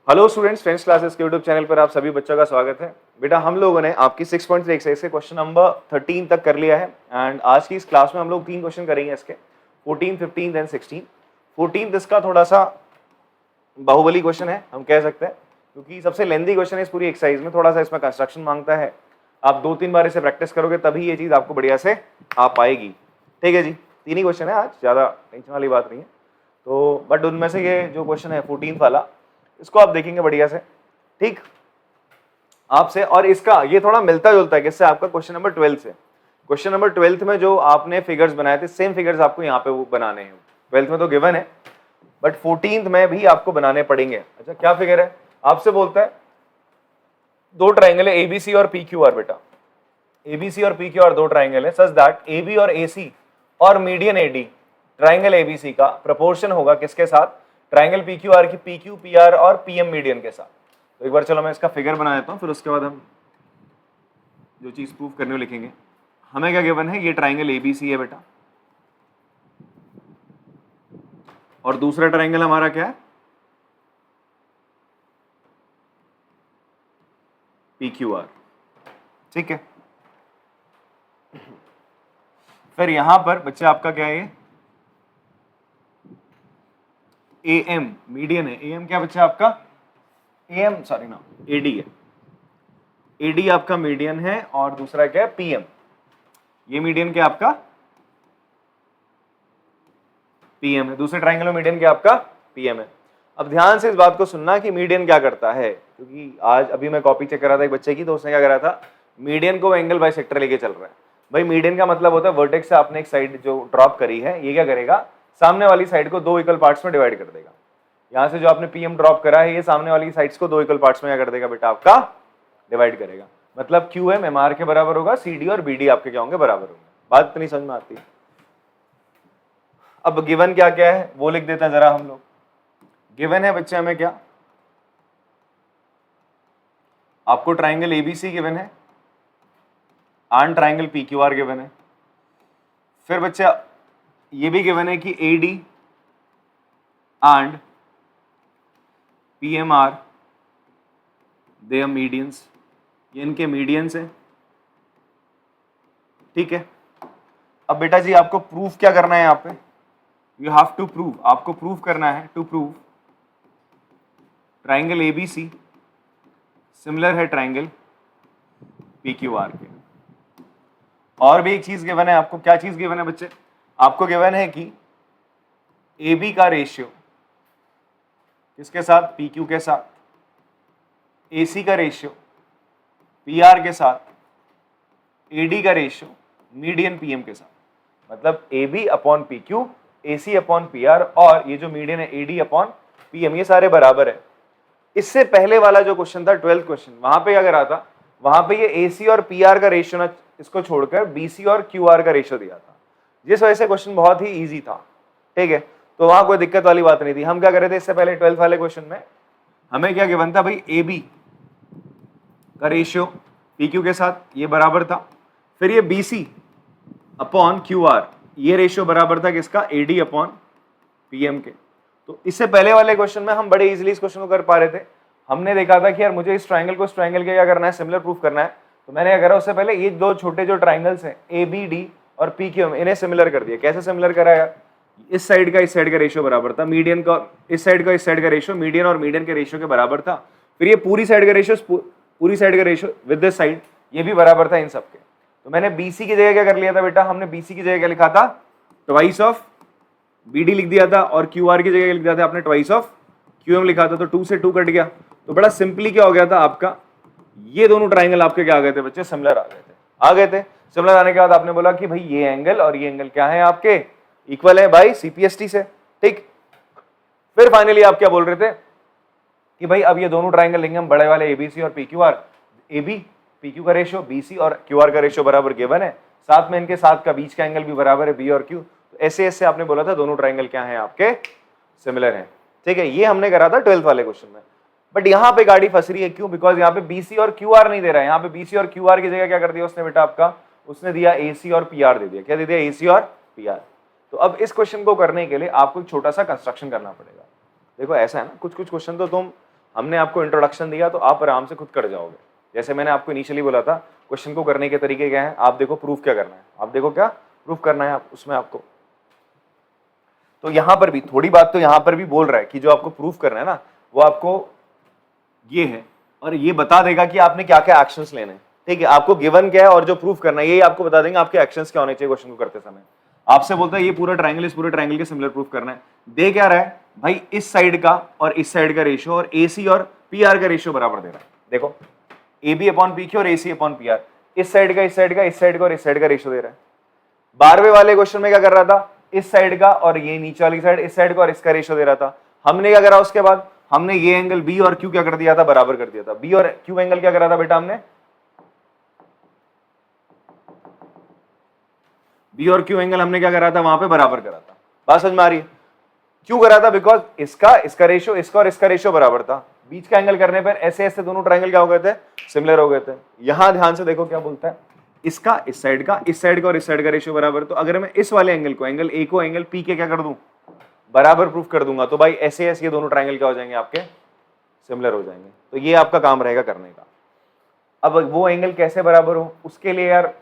Hello students, friends classes के YouTube channel पर आप सभी बच्चों का स्वागत है। बेटा हम लोगों ने आपकी 6.3 एक्सरसाइज से क्वेश्चन नंबर 13 तक कर लिया है एंड आज की इस क्लास में हम लोग 3 क्वेश्चन करेंगे इसके 14, 15 एंड 16। 14 इसका थोड़ा सा बाहुबली क्वेश्चन है हम कह सकते हैं, क्योंकि सबसे लेंथी क्वेश्चन है इस पूरी एक्सरसाइज में। थोड़ा सा इसमें कंस्ट्रक्शन मांगता है, आप 2-3 बार इसे प्रैक्टिस करोगे तभी ये चीज़ आपको बढ़िया से आ पाएगी। ठीक है जी, 3 ही क्वेश्चन है आज, ज़्यादा टेंशन वाली बात नहीं है। तो बट उनमें से ये जो क्वेश्चन है 14 वाला, इसको आप देखेंगे बढ़िया से, ठीक आपसे। और इसका ये थोड़ा मिलता जुलता है किससे, आपका क्वेश्चन नंबर 12 से। क्वेश्चन नंबर 12 में जो आपने फिगर्स बनाए थे, सेम फिगर्स आपको यहाँ पे वो बनाने हैं। 12th में तो गिवन है, बट 14th में भी आपको बनाने पड़ेंगे। अच्छा क्या फिगर है, आपसे बोलता है दो ट्राइंगल है एबीसी और पीक्यूआर। बेटा एबीसी और पीक्यूआर दो ट्राइंगल है, सच दैट एबी और एसी और मीडियन एडी ट्राइंगल एबीसी का प्रोपोर्शन होगा किसके साथ, ट्राइंगल पीक्यूआर की पीक्यू पीआर और पीएम मीडियन के साथ। तो एक बार चलो मैं इसका फिगर बना देता हूं, फिर उसके बाद हम जो चीज प्रूव करने लिखेंगे। हमें क्या गिवन है, ये ट्राइंगल एबीसी है बेटा, और दूसरा ट्राइंगल हमारा क्या है, पीक्यूआर। ठीक है, फिर यहां पर बच्चे आपका क्या है, ये एएम मीडियन है। एएम क्या बच्चा आपका, एएम सॉरी ना एडी है, एडी आपका मीडियन है, और दूसरा क्या है पीएम। ये मीडियन क्या आपका पीएम है, दूसरे ट्राइंगल में मीडियन क्या आपका पीएम है। अब ध्यान से इस बात को सुनना कि मीडियन क्या करता है, क्योंकि आज अभी मैं कॉपी चेक कर रहा था एक बच्चे की, तो उसने क्या करा था, मीडियन को एंगल बाइसेक्टर लेके चल रहा है। भाई मीडियन का मतलब होता है वर्टेक्स से आपने एक साइड जो ड्रॉप करी है, ये क्या करेगा, सामने वाली साइड को दो इक्वल पार्ट्स में डिवाइड कर देगा। यहां से जो आपने पीएम ड्रॉप करा है, ये सामने वाली साइड्स को दो इक्वल पार्ट्स में क्या कर देगा बेटा, आपका डिवाइड करेगा। मतलब QM MR के बराबर होगा, CD और BD आपके क्या होंगे, बराबर होंगे। बात इतनी समझ में आती है। अब गिवन क्या क्या है वो लिख देते हैं जरा हम लोग। गिवन है बच्चे हमें क्या, आपको ट्राइंगल ABC गिवन है एंड ट्राइंगल PQR गिवन है। फिर बच्चा ये भी गिवन है कि AD and PMR they are medians, ये इनके मीडियंस है। ठीक है, अब बेटा जी आपको प्रूफ क्या करना है, यहाँ पे यू हैव टू प्रूव, आपको प्रूफ करना है, to prove triangle ABC similar है ट्राइंगल PQR के। और भी एक चीज गिवन है आपको, क्या चीज गिवन है बच्चे, आपको गिवन है कि AB का रेशियो किसके साथ, PQ के साथ, AC का रेशियो PR के साथ, AD का रेशियो मीडियन PM के साथ। मतलब AB upon PQ, AC upon PR, और ये जो मीडियन है AD अपॉन PM, ये सारे बराबर है। इससे पहले वाला जो क्वेश्चन था 12th क्वेश्चन, वहां पे क्या करा था, वहां पे ये AC और PR का रेशियो ना, इसको छोड़कर BC और QR का रेशियो दिया था, जिस वजह से क्वेश्चन बहुत ही इजी था। ठीक है, तो वहां कोई दिक्कत वाली बात नहीं थी। हम क्या कर रहे थे इससे पहले 12th वाले क्वेश्चन में, हमें क्या गिवन था भाई, AB का रेशियो PQ के साथ ये बराबर था, फिर ये BC अपॉन QR, ये रेशियो बराबर था किसका, AD अपॉन PM के। तो इससे पहले वाले क्वेश्चन में हम बड़े इजीली इस क्वेश्चन को कर पा रहे थे। हमने देखा था कि यार मुझे इस ट्राइंगल को इस ट्राइंगल के क्या करना है, सिमिलर प्रूफ करना है। तो मैंने क्या करा, उससे पहले ये दो छोटे जो ट्राइंगल्स हैं ABD और PQM, इन्हें सिमिलर कर दिया। कैसे सिमिलर करा यार, इस साइड का रेशियो बराबर था, मीडियन का इस साइड का रेशियो मीडियन और मीडियन के रेशियो के बराबर था। फिर ये पूरी साइड का रेशियो विद दिस साइड, ये भी बराबर था इन सबके। तो मैंने BC की जगह क्या कर लिया था बेटा, हमने BC की जगह क्या लिखा था, ट्वाइस ऑफ BD लिख दिया था, और QR की जगह लिख दिया था आपने ट्वाइस ऑफ QM लिखा था। तो 2 से 2 कट गया, तो बड़ा सिंपली क्या हो गया था आपका, ये दोनों ट्राइंगल आपके क्या आ गए थे बच्चे, सिमिलर आ गए थे। सिमिलर आने के बाद आपने बोला कि भाई ये एंगल और ये एंगल क्या है आपके, इक्वल है बाई CPST से। ठीक, फिर फाइनली आप क्या बोल रहे थे कि भाई अब ये दोनों ट्राइंगल लेंगे हम, बड़े वाले ABC और PQR, AB PQ का रेशियो, BC और QR का रेशियो बराबर गिवन है, साथ में इनके साथ का बीच का एंगल भी बराबर है B और Q। तो ऐसे ऐसे आपने बोला था दोनों ट्राइंगल क्या है आपके, सिमिलर हैं। ठीक है, ये हमने करा था 12th वाले क्वेश्चन में। बट यहाँ पे गाड़ी फंस रही है, क्यों, बिकॉज यहाँ पे BC और QR नहीं दे रहा है। यहाँ पे BC और QR की जगह क्या कर दिया उसने बेटा आपका, उसने दिया AC और PR दे दिया। क्या दे दिया, AC और PR। तो अब इस क्वेश्चन को करने के लिए आपको एक छोटा सा कंस्ट्रक्शन करना पड़ेगा। देखो ऐसा है ना, कुछ कुछ क्वेश्चन तो तुम हमने आपको इंट्रोडक्शन दिया तो आप आराम से खुद कर जाओगे। जैसे मैंने आपको इनिशियली बोला था, क्वेश्चन को करने के तरीके क्या हैं, आप देखो प्रूफ क्या करना है, आप देखो क्या प्रूफ करना है आप उसमें आपको। तो यहां पर भी थोड़ी बात तो यहां पर भी बोल रहा है कि जो आपको प्रूफ करना है ना, वो आपको ये है और ये बता देगा कि आपने क्या क्या एक्शंस लेने हैं। ठीक है, आपको गिवन क्या है और जो प्रूफ करना है यही आपको बता देंगे आपके एक्शंस क्या होने चाहिए क्वेश्चन को करते समय। आपसे बोलता है ये पूरा ट्रायंगल, इस पूरे ट्रायंगल के सिमिलर प्रूफ करना है। दे क्या रहा है भाई, इस साइड का और इस साइड का रेशियो और AC और PR का रेशियो बराबर दे रहा है। देखो AB अपॉन PQ और AC अपॉन PR, इस साइड का, इस साइड का, इस साइड का और इस साइड का रेशियो दे रहा है। 12वें वाले क्वेश्चन में क्या कर रहा था, इस साइड का और ये नीचे वाली साइड, इस साइड का और इसका रेशियो दे रहा था। हमने क्या करा उसके बाद, हमने ये एंगल B और Q क्या कर दिया था, बराबर कर दिया था। B और Q एंगल क्या करा था बेटा हमने, B और Q एंगल हमने क्या करा था वहां पे, बराबर करा था। बात समझ में आ रही है? क्यों करा था, बिकॉज इसका रेशियो, इसका और इसका रेशियो बराबर था। बीच का एंगल करने पर ऐसे ऐसे दोनों ट्रायंगल क्या हो गए थे, सिमिलर हो गए थे। यहां ध्यान से देखो क्या बोलता है, इसका इस साइड का, इस साइड का और इस साइड का रेशियो बराबर। तो अगर मैं इस वाले एंगल को, एंगल A को एंगल P के क्या कर दूं, बराबर प्रूफ कर दूंगा, तो भाई ऐसे ऐसे ये दोनों ट्रायंगल क्या हो जाएंगे आपके, सिमिलर हो जाएंगे। तो ये आपका काम रहेगा करने का। अब वो एंगल कैसे बराबर हो उसके लिए यार,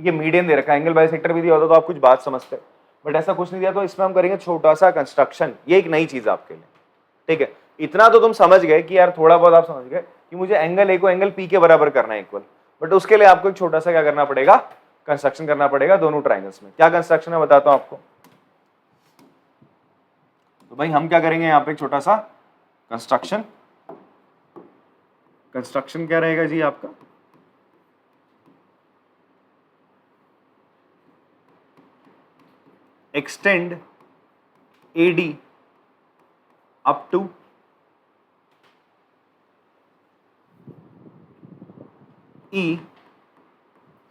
ये मीडियन दे रखा है, एंगल बाइसेक्टर भी दिया होता तो आप कुछ बात समझते, बट ऐसा कुछ नहीं दिया। तो इसमें हम करेंगे छोटा सा कंस्ट्रक्शन, ये एक नई चीज आपके लिए। ठीक है, इतना तो तुम समझ गए कि यार थोड़ा बहुत आप समझ गए कि मुझे एंगल A को एंगल P के बराबर करना है इक्वल, बट उसके लिए आपको एक छोटा सा क्या करना पड़ेगा, कंस्ट्रक्शन करना पड़ेगा दोनों ट्रायंगल्स में। क्या कंस्ट्रक्शन है बताता हूं आपको। तो भाई हम क्या करेंगे यहाँ पे, एक छोटा सा कंस्ट्रक्शन। कंस्ट्रक्शन क्या रहेगा जी आपका, extend AD up to E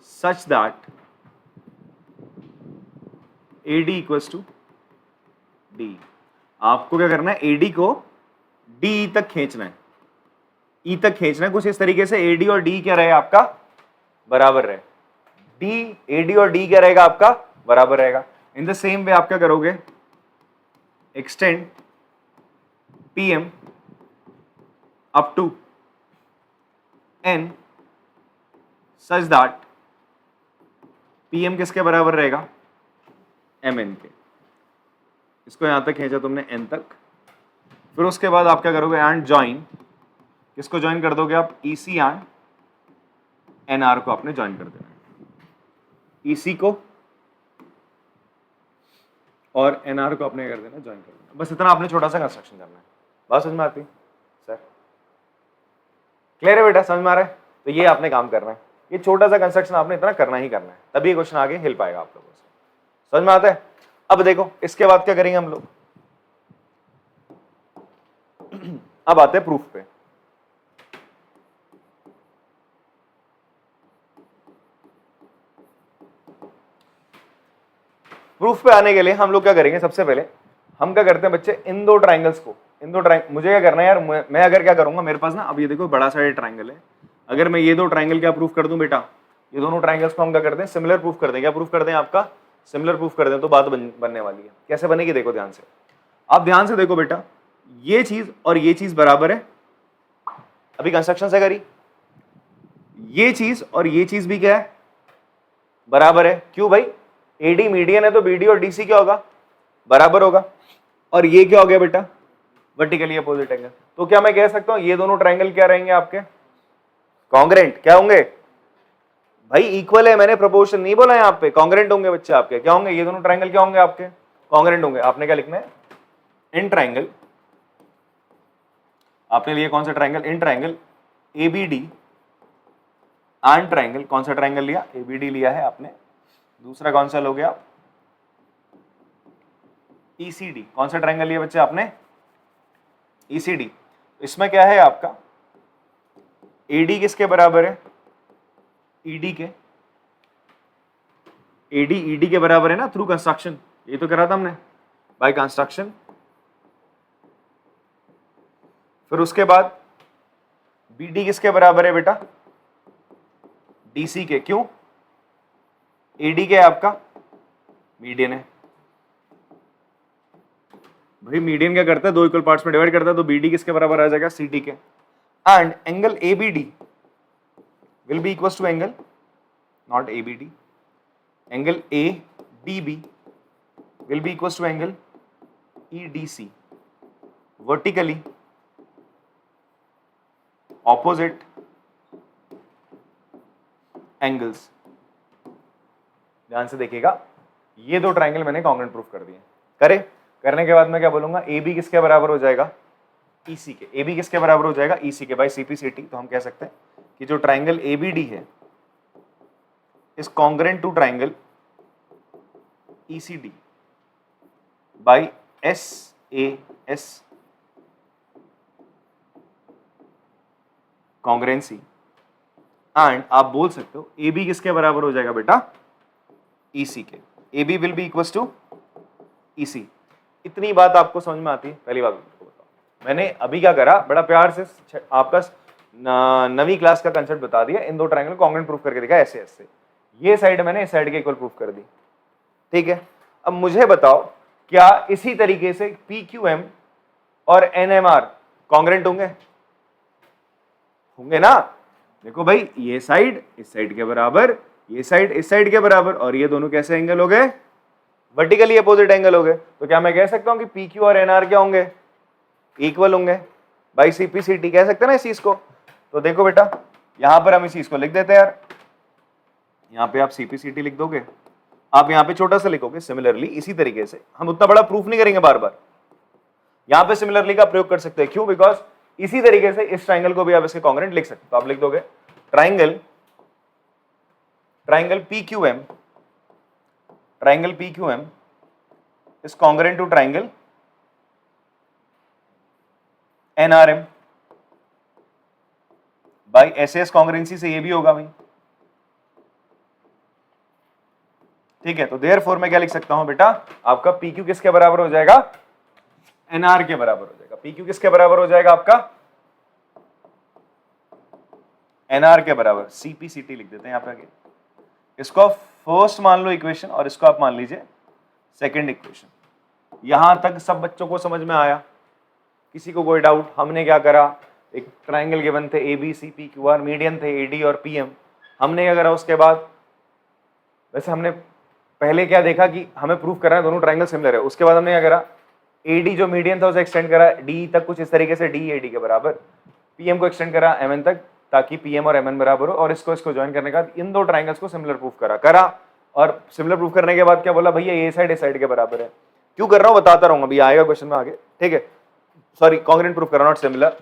such that AD equals to D। आपको क्या करना है, AD को D तक खींचना है, E तक खींचना है कुछ इस तरीके से, AD और D क्या रहे आपका, बराबर रहे। AD और D क्या रहेगा आपका, बराबर रहेगा। इन द सेम वे आप क्या करोगे, extend PM up to N such that PM किसके बराबर रहेगा, MN के। इसको यहां तक खींचा तुमने N तक। फिर उसके बाद आप क्या करोगे, एंड ज्वाइन, किसको ज्वाइन कर दोगे आप, EC एंड NR को आपने ज्वाइन कर देना है। EC को और NR को आपने कर देना, ज्वाइन कर देना। बस इतना आपने छोटा सा कंस्ट्रक्शन करना है। बात समझ में आती सर, क्लियर है बेटा, समझ में आ रहा है? तो ये आपने काम करना है, ये छोटा सा कंस्ट्रक्शन आपने इतना करना ही करना है, तभी ये क्वेश्चन आगे हिल पाएगा आप लोगों से। समझ में आता है? अब देखो इसके बाद क्या करेंगे हम लोग, अब आते हैं प्रूफ पे। प्रूफ पे आने के लिए हम लोग क्या करेंगे, सबसे पहले हम क्या करते हैं बच्चे, इन दो ट्राइंगल्स को, मुझे क्या करना है यार, मैं अगर क्या करूंगा, मेरे पास ना अब ये देखो बड़ा सा ये ट्राइंगल है, अगर मैं ये दो ट्राइंगल क्या प्रूफ कर दूं बेटा, ये दोनों ट्राइंगल्स को हम क्या करते हैं, सिमिलर प्रूफ कर दें। क्या प्रूफ कर दें आपका, सिमिलर प्रूफ कर दें, तो बात बनने वाली है। कैसे बनेगी देखो ध्यान से, आप ध्यान से देखो बेटा, ये चीज और ये चीज बराबर है, अभी कंस्ट्रक्शन से करी, ये चीज और ये चीज भी क्या है, बराबर है। क्यों भाई, AD मीडियन है तो BD और DC क्या होगा, बराबर होगा। और ये क्या हो गया बेटा, वर्टिकली अपोजिट एंगल। तो क्या मैं कह सकता हूं ये दोनों ट्राइंगल क्या रहेंगे आपके, कॉन्ग्रेंट। क्या होंगे भाई, इक्वल है, मैंने प्रोपोर्शन नहीं बोला यहाँ पे, कॉन्ग्रेंट होंगे बच्चे आपके। क्या होंगे ये दोनों ट्राइंगल, क्या होंगे आपके, कॉन्ग्रेंट होंगे। आपने क्या लिखना है, इन ट्राइंगल, आपने लिए कौन सा triangle, in triangle ABD and triangle, कौन सा ट्राइंगल लिया, ABD लिया है आपने। दूसरा कौन सा लोगे आप, ECD। कौन सा ट्राइंगल लिया बच्चे आपने, ECD। इसमें क्या है आपका, AD किसके बराबर है, ED के, AD ED के बराबर है ना, थ्रू कंस्ट्रक्शन। ये तो करा था हमने बाय कंस्ट्रक्शन। फिर उसके बाद BD किसके बराबर है बेटा, DC के। क्यों, AD क्या है आपका, मीडियन है। भाई मीडियन क्या करता है, दो इक्वल पार्ट्स में डिवाइड करता है, तो बी डी किसके बराबर आ जाएगा, सी टी के। And angle A B D will be equal to angle, not A B D, angle A D B will be equal to angle E D C, vertically opposite angles. ध्यान से देखिएगा, ये दो triangle मैंने congruent proof कर दिए। करने के बाद मैं क्या बोलूंगा, ए बी किसके बराबर हो जाएगा, ई सी के। ए बी किसके बराबर हो जाएगा, ई सी के, by C P C T. तो हम कह सकते हैं कि जो ट्राइंगल ए बी डी है is congruent to triangle E C D by S A S congruency. And आप बोल सकते हो ए बी किसके बराबर हो जाएगा बेटा, ई सी के। A B will be equal to E C. इतनी बात आपको समझ में आती है? पहली बात को बताओ, मैंने अभी क्या करा, बड़ा प्यार से आपका नवीं क्लास का कंसेप्ट बता दिया, इन दो ट्राइंगल कॉन्ग्रुएंट प्रूफ करके दिखा ऐसे ऐसे। ये साइड मैंने इस साइड के इक्वल प्रूफ कर दी, ठीक है। अब मुझे बताओ, क्या इसी तरीके से पी क्यू एम और एन एम आर कॉन्ग्रुएंट होंगे? होंगे ना। देखो भाई, ये साइड इस साइड के बराबर, ये साइड इस साइड के बराबर, और ये दोनों कैसे एंगल हो गए, वर्टिकली अपोजिट एंगल हो गए। तो क्या मैं कह सकता हूं कि पी क्यू और एन आर क्या होंगे, इक्वल होंगे by C P C T, कह सकते हैं ना इस चीज को। तो देखो बेटा, यहां पर हम इस चीज को लिख देते हैं यार, यहां पे आप सी पी सी टी लिख दोगे, आप यहां पे छोटा सा लिखोगे। सिमिलरली इसी तरीके से हम उतना बड़ा प्रूफ नहीं करेंगे बार बार, यहां पे सिमिलरली का प्रयोग कर सकते हैं। क्यों? बिकॉज इसी तरीके से इस ट्राइंगल को भी आप इसके कॉन्ग्रुएंट लिख सकते हो। तो आप लिख दोगे triangle P Q M, triangle P Q M is congruent to triangle N R M by S S. Congruency से ये भी होगा भाई, ठीक है। तो देयरफॉर मैं क्या लिख सकता हूं बेटा, आपका पी क्यू किसके बराबर हो जाएगा, एन आर के बराबर हो जाएगा। पी क्यू किसके बराबर हो जाएगा आपका, एन आर के बराबर। सी पी सी टी लिख देते हैं यहां पे आगे। इसको फर्स्ट मान लो इक्वेशन, और इसको आप मान लीजिए सेकंड इक्वेशन। यहां तक सब बच्चों को समझ में आया? किसी को कोई डाउट? हमने क्या करा, एक ट्राइंगल गिवन थे A B C P Q R, median थे ए डी और पी एम। हमने क्या करा उसके बाद, वैसे हमने पहले क्या देखा कि हमें प्रूफ करना है दोनों ट्राइंगल सिमिलर है। उसके बाद हमने क्या करा, ए डी जो मीडियन था उसे एक्सटेंड करा डी तक, कुछ इस तरीके से डी ए डी के बराबर। पी एम को एक्सटेंड करा एम एन तक, ताकि पी एम और एम एन बराबर हो। और इसको ज्वाइन करने के बाद इन दो ट्राइंगल्स को सिमिलर प्रूफ करा। और सिमिलर प्रूफ करने के बाद क्या बोला, भैया ये साइड इस साइड के बराबर है। क्यों कर रहा हूं बताता रहूंगा, अभी आएगा क्वेश्चन में आगे, ठीक है। सॉरी, कॉन्ग्रुएंट प्रूफ करा, नॉट सिमिलर।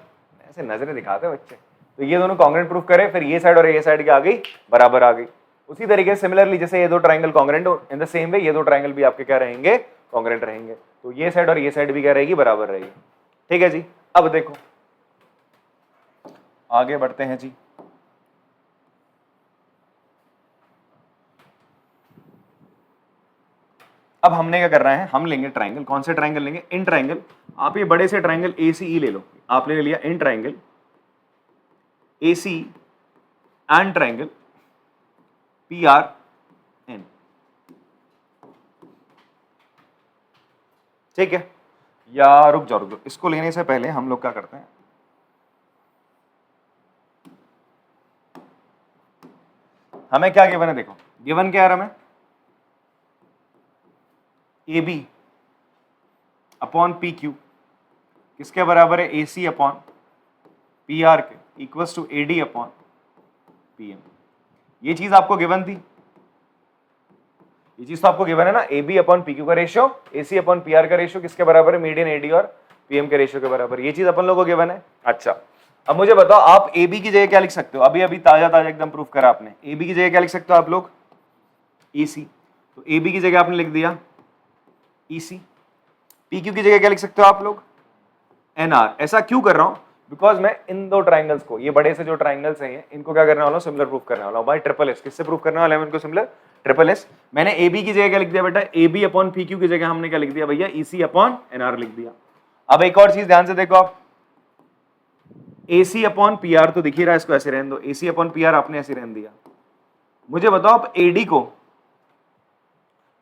ऐसे नजरें दिखाते हैं बच्चे। तो ये दोनों कॉन्ग्रुएंट प्रूफ करे, फिर ये साइड और ये साइड क्या आ गई, बराबर आ गई। उसी तरीके से सिमिलरली जैसे ये दो ट्राइंगल कॉन्ग्रुएंट हो, इन द सेम वे ये दो ट्राइंगल भी आपके क्या रहेंगे, कॉन्ग्रुएंट रहेंगे। तो ये साइड और ये साइड भी क्या रहेगी, बराबर रहेगी, ठीक है जी। अब देखो आगे बढ़ते हैं जी। अब हमने क्या करना है, हम लेंगे ट्राइंगल। कौन से ट्राइंगल लेंगे, इन ट्राइंगल। आप ये बड़े से ट्राइंगल ए सी ई ले लो। आपने ले लिया इन triangle A C and triangle P R N, ठीक है। या रुक जाओ, इसको लेने से पहले हम लोग क्या करते हैं, हमें क्या गिवन है, देखो गिवन क्या है हमें, A B upon P Q किसके बराबर है, A C upon P R के equals to A D upon P M. ये चीज आपको गिवन थी, ये चीज तो आपको गिवन है ना, A B upon P Q का ratio, A C upon P R का रेशियो किसके बराबर है, मीडियन ए डी और पी एम के रेशियो के बराबर। ये चीज अपन लोगों को गिवन है। अच्छा, अब मुझे बताओ, आप ए बी की जगह क्या लिख सकते हो, अभी अभी ताजा ताजा एकदम प्रूफ करा आपने। ए बी की जगह क्या लिख सकते हो आप लोग, ई सी। तो ए बी की जगह आपने लिख दिया ई सी। पी क्यू की जगह क्या लिख सकते हो आप लोग, एन आर। ऐसा क्यों कर रहा हूं, बिकॉज मैं इन दो ट्राइंगल्स को, ये बड़े से जो ट्राइंगल्स हैं इनको क्या करने वाला हूं, सिमिलर प्रूफ करने वाला हूं भाई। ट्रिपल एस किससे प्रूफ करने वाला है इनको, सिमिलर, ट्रिपल एस। मैंने ए बी की जगह क्या लिख दिया बेटा, A B upon P Q की जगह हमने क्या लिख दिया भैया, E C upon N R लिख दिया। अब एक और चीज ध्यान से देखो आप, ए सी अपॉन पी आर तो दिख ही रहा है, इसको ऐसे रहने दो, ए सी अपॉन पी आर आपने ऐसे रहने दिया। मुझे बताओ आप ए डी को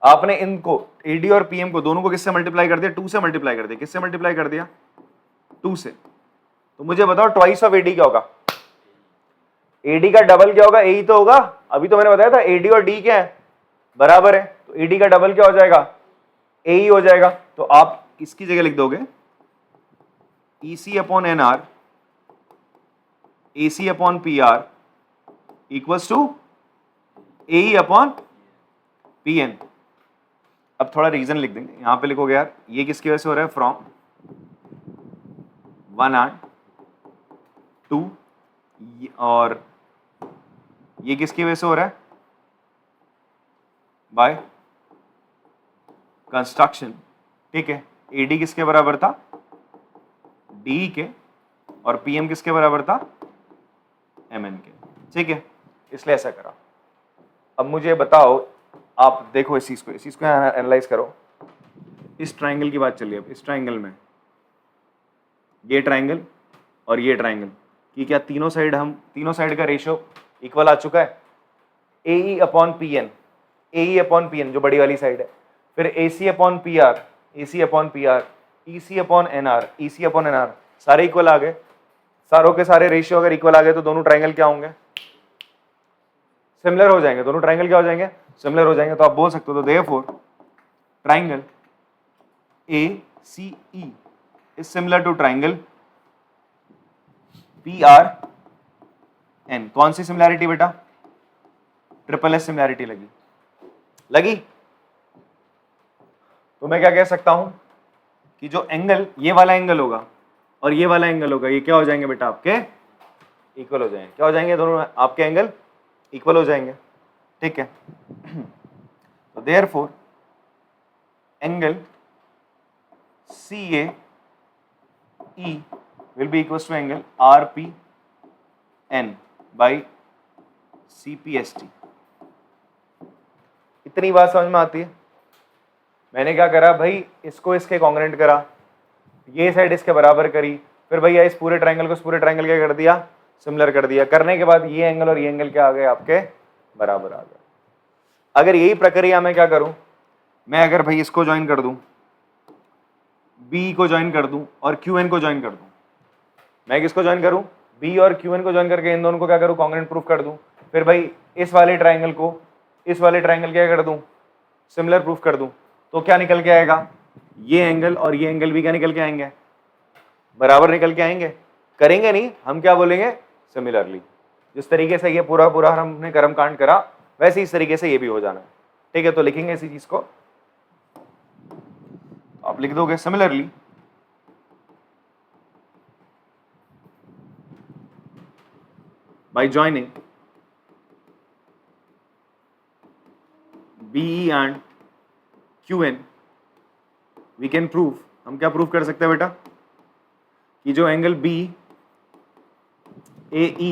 आपने इनको AD और PM को दोनों को किससे मल्टीप्लाई कर दिया? 2 से मल्टीप्लाई कर दिया। किससे मल्टीप्लाई कर दिया? 2 से। तो मुझे बताओ ट्वाइस ऑफ AD क्या होगा? AD का डबल क्या होगा? AE तो होगा। अभी तो मैंने बताया था AD और D क्या है? बराबर है। तो AD का डबल क्या हो जाएगा? AE हो जाएगा। तो आप इसकी जगह लिख दोगे EC upon NR AC upon PR equals to AE upon PN। अब थोड़ा रीजन लिख देंगे, यहां पे लिखोगे यार ये किसकी वजह से हो रहा है? फ्रॉम 1 and 2, और ये किसकी वजह से हो रहा है? By construction. ठीक है, AD किसके बराबर था? DE के, और PM किसके बराबर था? MN के। ठीक है, इसलिए ऐसा करा। अब मुझे बताओ, आप देखो इस चीज को एनालाइज करो। इस ट्राइंगल की बात चलिए। अब इस ट्राइंगल में ये ट्राइंगल और ये ट्राइंगल की क्या तीनों साइड का रेशियो इक्वल आ चुका है? AE upon PN, AE upon PN जो बड़ी वाली साइड है, फिर AC upon PR, AC upon PR, EC upon NR, EC upon NR, सारे इक्वल आ गए। सारों के सारे रेशियो अगर इक्वल आ गए तो दोनों ट्राइंगल क्या होंगे? सिमिलर हो जाएंगे। दोनों ट्राइंगल क्या हो जाएंगे? सिमिलर हो जाएंगे। तो आप बोल सकते हो, तो therefore triangle ACE is similar to triangle PRN। कौन सी सिमिलैरिटी बेटा? ट्रिपल एस सिमिलैरिटी लगी। तो मैं क्या कह सकता हूं कि जो एंगल, ये वाला एंगल होगा और ये वाला एंगल होगा, ये क्या हो जाएंगे बेटा? आपके इक्वल हो जाएंगे। क्या हो जाएंगे? दोनों आपके एंगल इक्वल हो जाएंगे। ठीक है, तो therefore angle CAE will be equal to angle RPN by CPST। इतनी बात समझ में आती है? मैंने क्या करा भाई, इसको इसके कॉन्ग्रेंट करा, ये साइड इसके बराबर करी, फिर भैया इस पूरे ट्राइंगल को इस पूरे ट्राइंगल क्या कर दिया? सिमिलर कर दिया। करने के बाद ये एंगल और ये एंगल क्या आ गए? आपके बराबर आ गए। अगर यही प्रक्रिया मैं क्या करूं, मैं अगर भाई इसको ज्वाइन कर दूं, B को ज्वाइन कर दूं और QN को ज्वाइन कर दूं, मैं किसको ज्वाइन करूं? B और QN को ज्वाइन करके इन दोनों को क्या करूं? कॉन्ग्रेंट प्रूफ कर दूं। फिर भाई इस वाले ट्राइंगल को इस वाले ट्राइंगल क्या कर दूं? सिमिलर प्रूफ कर दूं। तो क्या निकल के आएगा? ये एंगल और ये एंगल भी क्या निकल के आएंगे? बराबर निकल के आएंगे। करेंगे नहीं, हम क्या बोलेंगे? सिमिलरली। जिस तरीके से ये पूरा हमने कर्मकांड करा, वैसे इस तरीके से ये भी हो जाना है। ठीक है, तो लिखेंगे इसी चीज को। आप लिख दोगे similarly by joining BE and QN we can prove, हम क्या प्रूव कर सकते हैं बेटा? कि जो एंगल BAE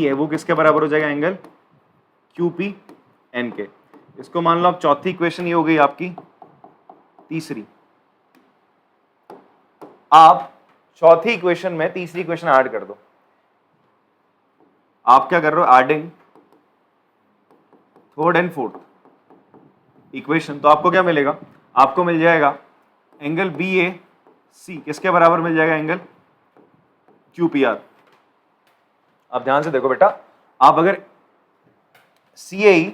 है वो किसके बराबर हो जाएगा? एंगल QPN के। इसको मान लो आप चौथी इक्वेशन ये हो गई आपकी तीसरी। आप चौथी इक्वेशन में तीसरी इक्वेशन ऐड कर दो। आप क्या कर रहे हो? Adding third and fourth equation. तो आपको क्या मिलेगा? आपको मिल जाएगा एंगल BAC किसके बराबर मिल जाएगा? Angle QPR। आप ध्यान से देखो बेटा, आप अगर CAE,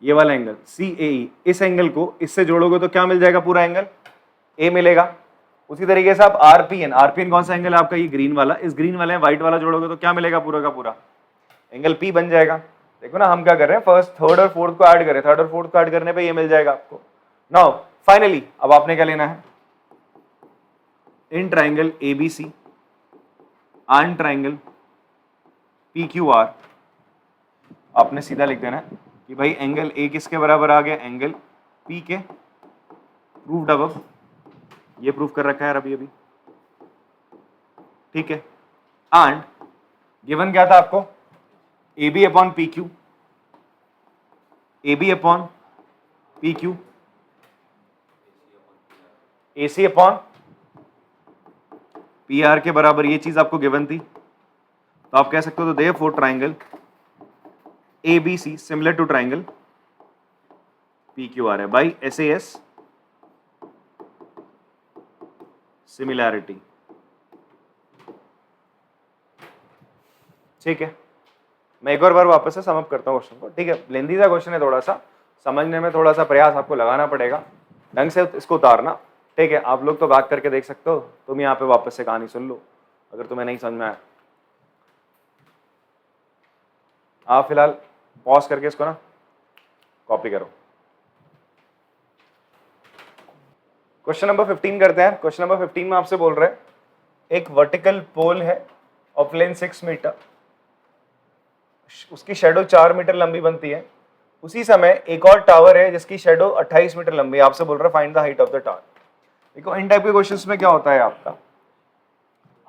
ये वाला एंगल CAE, इस एंगल को इससे जोड़ोगे तो क्या मिल जाएगा? पूरा एंगल A मिलेगा। उसी तरीके से आप RPN कौन सा एंगल है आपका? ये ग्रीन वाला। इस ग्रीन वाले व्हाइट वाला जोड़ोगे तो क्या मिलेगा? पूरा का पूरा एंगल P बन जाएगा। देखो ना, हम क्या कर रहे हैं? फर्स्ट थर्ड और फोर्थ को ऐड करें, थर्ड और फोर्थ को ऐड करने पे ये मिल जाएगा आपको। नाउ फाइनली अब आपने क्या लेना है? In triangle ABC and triangle PQR आपने सीधा लिख देना है कि भाई एंगल A किसके बराबर आ गया? एंगल P के। प्रूव्ड अब ये प्रूफ कर रखा है अभी। ठीक है, एंड गिवन क्या था आपको? AB upon PQ, AB upon PQ, AC upon PR के बराबर ये चीज आपको गिवन थी। तो आप कह सकते हो, तो therefore triangle ABC similar to triangle PQR है बाई SAS सिमिलैरिटी। ठीक है, मैं एक और बार वापस से समअप करता हूँ क्वेश्चन को। ठीक है, लेंदी सा क्वेश्चन है, थोड़ा सा समझने में थोड़ा सा प्रयास आपको लगाना पड़ेगा, ढंग से इसको उतारना। ठीक है, आप लोग तो बात करके देख सकते हो, तुम यहाँ पे वापस से कहानी सुन लो अगर तुम्हें नहीं समझ में आया। आप फिलहाल पॉज करके इसको ना कॉपी करो। क्वेश्चन नंबर 15 करते हैं। क्वेश्चन नंबर 15 में आपसे बोल रहे हैं एक वर्टिकल पोल है ऑफ लेंथ 6 मीटर, उसकी शेडो 4 मीटर लंबी बनती है। उसी समय एक और टावर है जिसकी शेडो 28 मीटर लंबी है। आपसे बोल रहा है find the height of the tower. देखो इन टाइप के क्वेश्चंस में क्या होता है,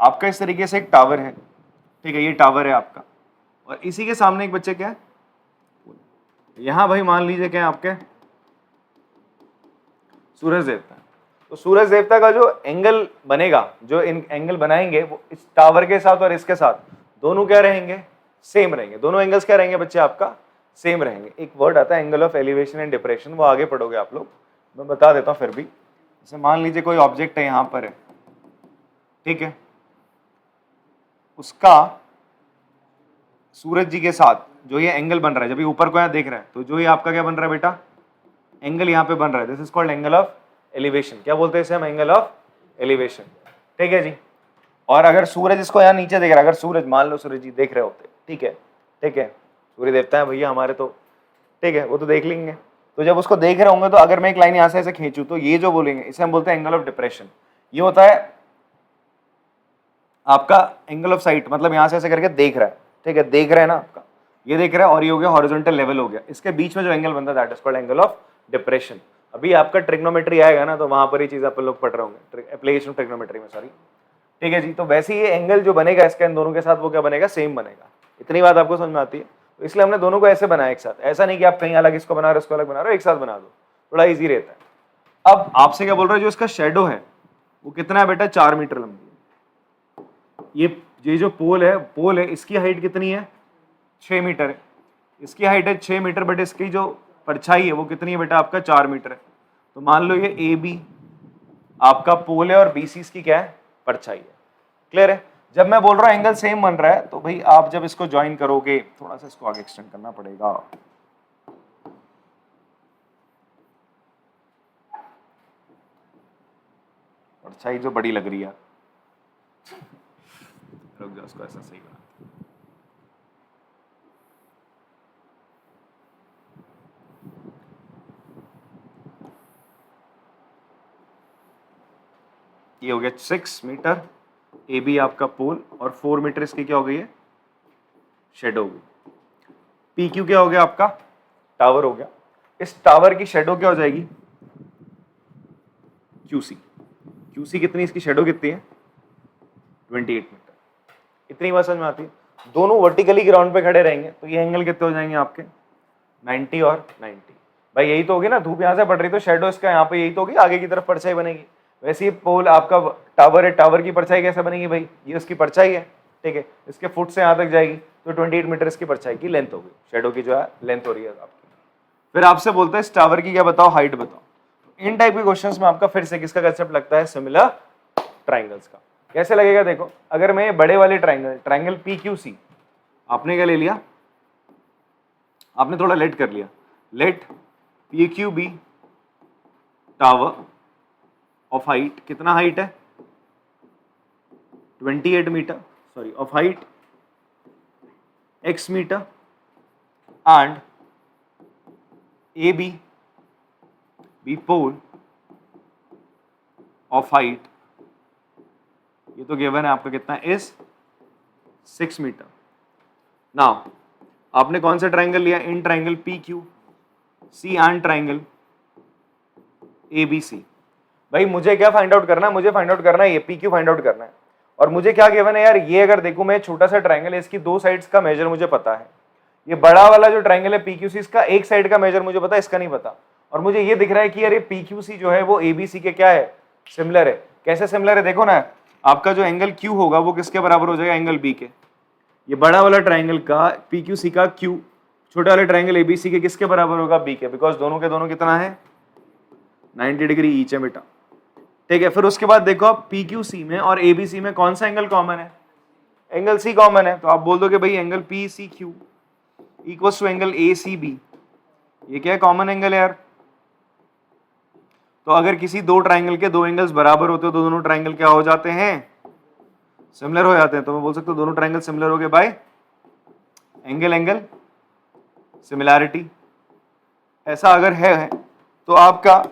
आपका इस तरीके से एक टावर है। ठीक है, ये टावर है आपका, और इसी के सामने एक बच्चे क्या है, यहां भाई मान लीजिए क्या आपके सूरज देवता है। तो सूरज देवता का जो एंगल बनेगा, जो इन एंगल बनाएंगे वो इस टावर के साथ और इसके साथ दोनों क्या रहेंगे, सेम रहेंगे। दोनों एंगल्स क्या रहेंगे बच्चे आपका, सेम रहेंगे। एक वर्ड आता है angle of elevation and depression, वो आगे पढ़ोगे आप लोग, मैं बता देता हूं फिर भी। जैसे मान लीजिए कोई ऑब्जेक्ट है यहां पर है, ठीक है, उसका सूरज जी के साथ जो ये एंगल बन रहा है, जब ये ऊपर को यहाँ देख रहा है तो जो ये आपका क्या बन रहा है बेटा, एंगल यहाँ पे बन रहा है, this is called angle of elevation. क्या बोलते हैं इसे हम, एंगल ऑफ एलिवेशन। ठीक है जी। और अगर सूरज इसको यहाँ नीचे देख रहा है, अगर सूरज मान लो सूरज जी देख रहे होते, ठीक है, ठीक है, सूर्य देवता है भैया हमारे तो, ठीक है, वो तो देख लेंगे। तो जब उसको देख रहे होंगे तो अगर मैं एक लाइन यहाँ से ऐसे खींचूं तो ये जो बोलेंगे इसे हम बोलते हैं एंगल ऑफ डिप्रेशन। ये होता है आपका एंगल ऑफ साइट, मतलब यहाँ से ऐसे करके देख रहा है, ठीक है, देख रहा है ना आपका, ये देख रहा है, और ये हो गया हॉरिजॉन्टल लेवल हो गया, इसके बीच में जो एंगल बनता है that is called angle of depression. अभी आपका ट्रिग्नोमेट्री आएगा ना तो वहां पर ये चीज आप लोग पढ़ रहे होंगे, एप्लीकेशन ऑफ ट्रिग्नोमेट्री में, सॉरी। ठीक है जी। तो वैसे ये एंगल जो बनेगा इसके इन दोनों के साथ वो क्या बनेगा, सेम बनेगा। इतनी बात आपको समझ में आती है। तो इसलिए हमने दोनों को ऐसे बनाया एक साथ, ऐसा नहीं कि आप कहीं अलग इसको बना रहे हो इसको अलग बना रहे हो, एक साथ बना दो, थोड़ा ईजी रहता है। अब आपसे क्या बोल रहा है, जो इसका शेडो है वो कितना है बेटा, 4 मीटर लंबी है। ये जो पोल है इसकी हाइट कितनी है, 6 मीटर है। इसकी हाइट है 6 मीटर, बट इसकी जो परछाई है वो कितनी है बेटा, आपका 4 मीटर है। तो मान लो ये ए बी आपका पोल है और BC इसकी क्या है, परछाई है। क्लियर है। जब मैं बोल रहा हूं एंगल सेम बन रहा है तो भाई आप जब इसको ज्वाइन करोगे, थोड़ा सा इसको आगे एक्सटेंड करना पड़ेगा, परछाई जो बड़ी लग रही है, रुक जाओ उसको ऐसा सही बना। ये हो गया 6 मीटर ए बी आपका पोल, और 4 मीटर इसकी क्या हो गई है, शेडो हो गई। पी क्यू क्या हो गया आपका, टावर हो गया। इस टावर की शेडो क्या हो जाएगी, क्यूसी। क्यूसी कितनी, इसकी शेडो कितनी है, 28 मीटर। इतनी बात समझ में आती है। दोनों वर्टिकली ग्राउंड पे खड़े रहेंगे तो ये एंगल कितने हो जाएंगे आपके, 90 और 90। भाई यही तो होगी ना, धूप यहाँ से पड़ रही तो शेडो इसका यहाँ पे यही तो होगी, आगे की तरफ परछाई बनेगी। वैसे ही पोल आपका टावर है, टावर की परछाई कैसे बनेगी भाई, ये उसकी परछाई है, ठीक है, इसके फुट से यहाँ तक जाएगी तो 28 मीटर इसकी परछाई की लेंथ होगी, शेडो की जो है लेंथ हो रही है आपकी। फिर आपसे बोलता है इस टावर की क्या बताओ, हाइट बताओ। इन टाइप के क्वेश्चंस में आपका फिर से किसका कंसेप्ट लगता है, सिमिलर ट्राइंगल्स का। कैसे लगेगा देखो, अगर मैं बड़े वाले ट्राइंगल PQC, आपने क्या ले लिया, आपने थोड़ा लेट कर लिया, let PQB tower of height, कितना हाइट है, 28 metre, sorry of height x metre, and AB be pole of height, ये तो गिवन है आपका कितना इज 6 मीटर। नाउ आपने कौन सा ट्राइंगल लिया, इन triangle PQC and triangle ABC। भाई मुझे क्या फाइंड आउट करना है, मुझे फाइंड आउट करना है ये PQ फाइंड आउट करना है। और मुझे क्या गिवन है यार, ये अगर देखूं मैं छोटा सा ट्राइंगल है, इसकी 2 साइड्स का मेजर मुझे पता है। ये बड़ा वाला जो ट्राइंगल है PQC, इसका एक साइड का मेजर मुझे पता है, इसका नहीं पता। और मुझे ये दिख रहा है कि यार ये PQC जो है वो ABC के क्या है, सिमिलर है। कैसे सिमिलर है देखो ना, आपका जो एंगल Q होगा वो किसके बराबर हो जाएगा, एंगल B के। ये बड़ा वाला ट्राइंगल का PQC का Q छोटे वाले ट्राइंगल ABC के किसके बराबर होगा, B के, बिकॉज दोनों के दोनों कितना है, 90 डिग्री ईच है बेटा। ठीक है, फिर उसके बाद देखो आप PQC में और ABC में कौन सा एंगल कॉमन है? एंगल C कॉमन है, तो आप बोल दोगे भाई angle PCQ equals to angle ACB। ये क्या है? कॉमन एंगल है यार। तो अगर किसी दो ट्राइंगल के दो एंगल्स बराबर होते हो तो दोनों ट्राइंगल क्या हो जाते हैं? सिमिलर हो जाते हैं। तो मैं बोल सकता हूँ दोनों ट्राइंगल सिमिलर हो गए बाय एंगल एंगल सिमिलैरिटी। ऐसा अगर है तो आपका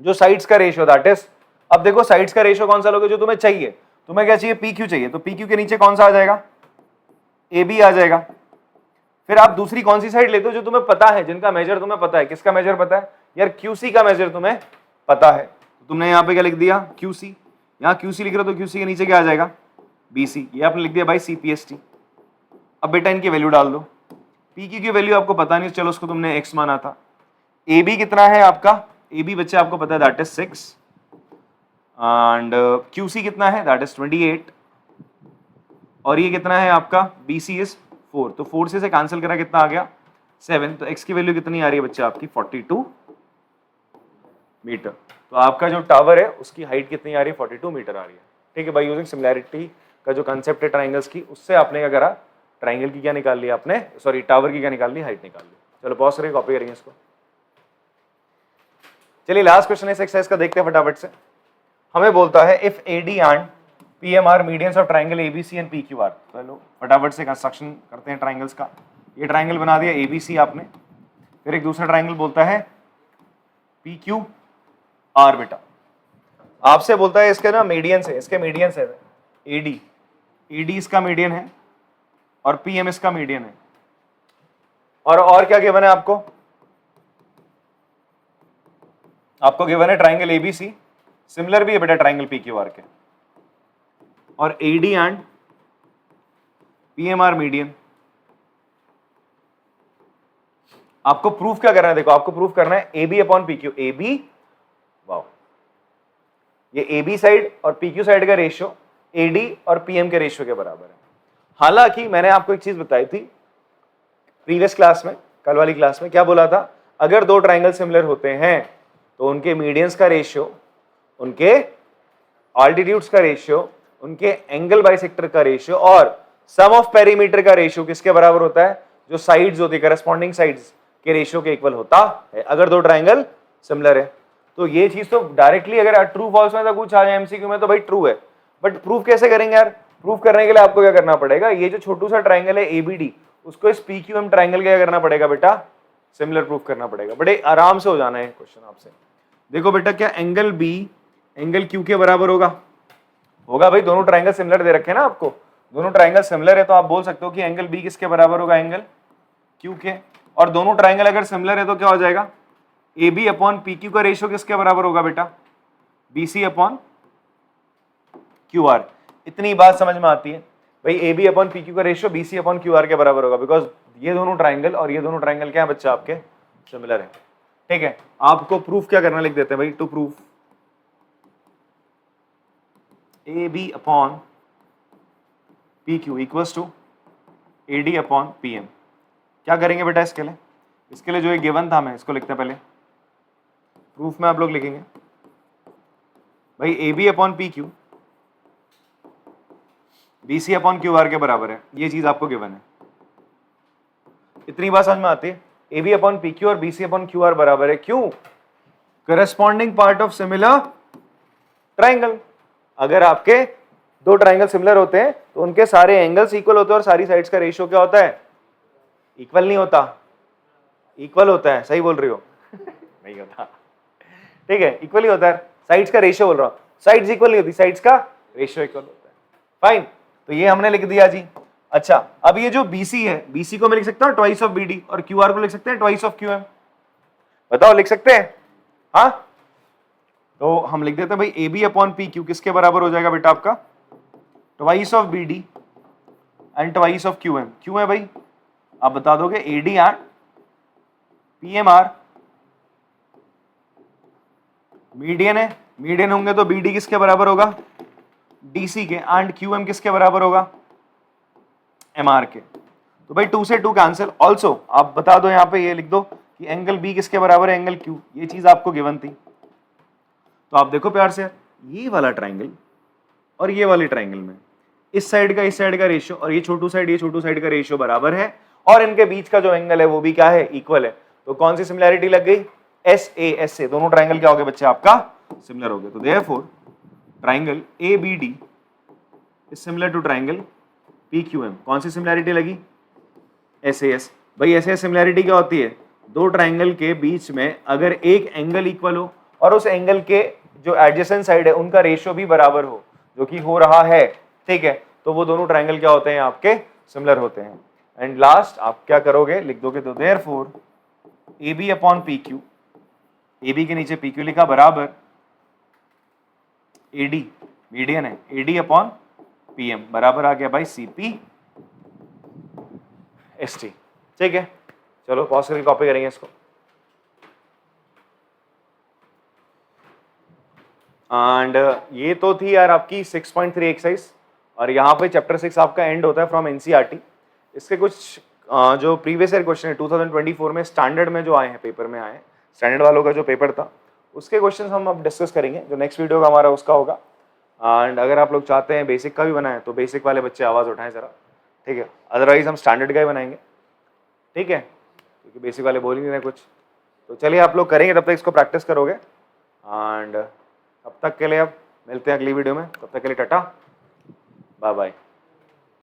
जो साइड्स का रेशियो दैट इज, अब देखो साइड्स का रेशियो कौन सा लोगे जो तुम्हें चाहिए? तुम्हें क्या चाहिए? PQ चाहिए, तो PQ के नीचे कौन सा आ जाएगा? AB आ जाएगा। फिर आप दूसरी कौन सी साइड लेते हो जो तुम्हें पता है, जिनका मेजर तुम्हें पता है? किसका मेजर पता है यार? QC का मेजर तुम्हें पता है। तो तुमने यहाँ पे क्या लिख दिया? QC। यहाँ QC लिख रहे हो तो QC के नीचे क्या आ जाएगा? BC। ये आपने लिख दिया भाई CPST। अब बेटा इनकी वैल्यू डाल दो। PQ की वैल्यू आपको पता नहीं, चलो उसको तुमने x माना था। AB कितना है आपका? AB बच्चे आपको पता है दैट इज 6 एंड QC कितना है? दैट इज 28 और ये कितना है आपका? BC is 4। तो 4 से कैंसिल करा कितना आ गया? 7। तो x की वैल्यू कितनी आ रही है बच्चे आपकी? 42 मीटर। तो आपका जो टावर है उसकी हाइट कितनी आ रही है? 42 मीटर आ रही है। ठीक है भाई, यूजिंग सिमिलैरिटी का जो कंसेप्ट है ट्राइंगल्स की, उससे आपने क्या करा? ट्राइंगल की क्या निकाल ली आपने? सॉरी, टावर की क्या निकाल ली? हाइट निकाल ली। चलो पॉज करके कॉपी करेंगे इसको। चलिए लास्ट क्वेश्चन इस एक्सरसाइज का देखते हैं फटाफट से। हमें बोलता है if AD and PM are medians of triangle ABC and PQR। चलो फटाफट से कंस्ट्रक्शन करते हैं ट्राइंगल्स का। ये ट्राइंगल बना दिया ABC आपने, फिर एक दूसरा ट्राइंगल बोलता है PQR। बेटा आपसे बोलता है इसके ना मीडियंस है, इसके मीडियंस है AD इसका मीडियन है और PM इसका मीडियन है। और क्या गिवन है आपको? आपको गिवन है ट्राइंगल ABC, सिमिलर भी है बेटा ट्राइंगल PQR के, और AD and PM are median. आपको प्रूफ क्या करना है? देखो आपको प्रूफ करना है AB upon PQ। AB, wow, ये AB साइड और PQ साइड का रेशियो AD और PM के रेशियो के बराबर है। हालांकि मैंने आपको एक चीज बताई थी प्रीवियस क्लास में, कल वाली क्लास में क्या बोला था? अगर दो ट्राइंगल सिमिलर होते हैं तो उनके मीडियंस का रेशियो, उनके ऑल्टीट्यूड्स का रेशियो, उनके एंगल बाइसेक्टर का रेशियो और सम ऑफ पेरीमीटर का रेशियो किसके बराबर होता है? जो साइड्स होती है करस्पॉन्डिंग साइड्स के रेशियो के इक्वल होता है अगर दो ट्राइंगल सिमिलर है। तो ये चीज तो डायरेक्टली अगर ट्रू फॉल्स में तो कुछ आ जाए MCQ में तो भाई ट्रू है, बट प्रूफ कैसे करेंगे यार? प्रूफ करने के लिए आपको क्या करना पड़ेगा? ये जो छोटू सा ट्राइंगल है ABD, उसको इस PQM ट्राइंगल क्या करना पड़ेगा बेटा? सिमिलर प्रूफ करना पड़ेगा। बड़े आराम से हो जाना है क्वेश्चन आपसे। देखो बेटा, क्या एंगल B एंगल Q के बराबर होगा? होगा भाई, दोनों ट्राइंगल सिमिलर दे रखे हैं ना आपको, दोनों ट्राइंगल सिमिलर है तो आप बोल सकते हो कि एंगल B किसके बराबर होगा? एंगल Q के। और दोनों ट्राइंगल अगर सिमिलर है तो क्या हो जाएगा? AB अपॉन PQ का रेशियो किसके बराबर होगा बेटा? BC upon QR। इतनी बात समझ में आती है भाई, AB अपॉन PQ का रेशियो BC अपॉन QR के बराबर होगा, बिकॉज ये दोनों ट्राइंगल और ये दोनों ट्राइंगल क्या है बच्चा आपके? सिमिलर है। ठीक है, आपको प्रूफ क्या करना लिख देते हैं भाई, to proof AB upon PQ equals to AD upon PM। क्या करेंगे बेटा इसके लिए? इसके लिए जो एक गिवन था हमें इसको लिखते हैं पहले, प्रूफ में आप लोग लिखेंगे भाई AB upon PQ BC upon QR के बराबर है। ये चीज आपको गिवन है। इतनी बात समझ में आती है? AB अपॉन PQ और BC अपॉन QR बराबर है, क्यों? Corresponding part of similar triangle. अगर आपके दो ट्राइंगल सिमिलर होते हैं तो उनके सारे एंगल्स इक्वल होते हैं और सारी साइड्स का रेशियो क्या होता है? इक्वल नहीं होता, इक्वल होता है। सही बोल रही हो? नहीं होता। ठीक है, इक्वल ही होता है। साइड्स का रेशियो बोल रहा हूं, साइड्स इक्वल नहीं होती, साइड्स का रेशियो इक्वल होता है। फाइन, तो ये हमने लिख दिया जी। अच्छा, अब ये जो BC है, BC को मैं लिख सकता हूं ट्वाइस ऑफ BD और QR को लिख सकते हैं ट्वाइस ऑफ QM। बताओ, लिख सकते हैं? हाँ, तो हम लिख देते हैं भाई AB अपॉन PQ किसके बराबर हो जाएगा बेटा आपका? Twice of BD and twice of QM। क्यों है भाई? आप बता दोगे AD and PM are median है, मीडियन होंगे तो BD किसके बराबर होगा? DC के, एंड QM किसके बराबर होगा? MR के। तो भाई 2 से 2 कैंसिल। ऑल्सो आप बता दो, यहाँ पे ये लिख दो कि एंगल B किसके बराबर है? Angle Q। ये चीज आपको गिवन थी। तो आप देखो प्यार से, ये वाला ट्राइंगल और ये वाले ट्राइंगल में इस साइड का रेशियो और ये छोटू साइड का रेशियो बराबर है, और इनके बीच का जो एंगल है वो भी क्या है, इक्वल है। तो कौन सी सिमिलैरिटी लग गई, एस ए एस से, दोनों ट्राइंगल क्या हो गए बच्चे आपका, सिमिलर हो गए। तो therefore triangle A B D is similar to triangle P Q M. कौन सी सिमिलैरिटी लगी, एस ए एस। भाई एस ए एस सिमिलैरिटी क्या होती है, दो ट्राइंगल के बीच में अगर एक एंगल इक्वल हो और उस एंगल के जो एडजेसेंट साइड है उनका रेशियो भी बराबर हो, जो कि हो रहा है, ठीक है, तो वो दोनों ट्राइंगल क्या होते हैं आपके, सिमिलर होते हैं। एंड लास्ट आप क्या करोगे, लिख दोगे, तो therefore A B upon P Q, A B के नीचे पी क्यू लिखा, बराबर ए डी, मीडियन है, A D upon P M, बराबर आ गया भाई सी पी एस टी। ठीक है, चलो पॉज करके कॉपी करेंगे इसको। एंड ये तो थी यार आपकी 6.3 एक्सरसाइज, और यहाँ पे चैप्टर 6 आपका एंड होता है फ्रॉम एनसीईआरटी। इसके कुछ जो प्रीवियस ईयर क्वेश्चन है 2024 में स्टैंडर्ड में जो आए हैं, पेपर में आए हैं, स्टैंडर्ड वालों का जो पेपर था उसके क्वेश्चन हम अब डिस्कस करेंगे, जो नेक्स्ट वीडियो का हमारा उसका होगा। एंड अगर आप लोग चाहते हैं बेसिक का भी बनाएं तो बेसिक वाले बच्चे आवाज़ उठाएं ज़रा, ठीक है, अदरवाइज हम स्टैंडर्ड का ही बनाएंगे, ठीक है, क्योंकि बेसिक वाले बोल ही नहीं रहे कुछ। तो चलिए आप लोग करेंगे, तब तक इसको प्रैक्टिस करोगे। एंड तब तक के लिए अब मिलते हैं अगली वीडियो में, तब तक के लिए टाटा, बाय बाय।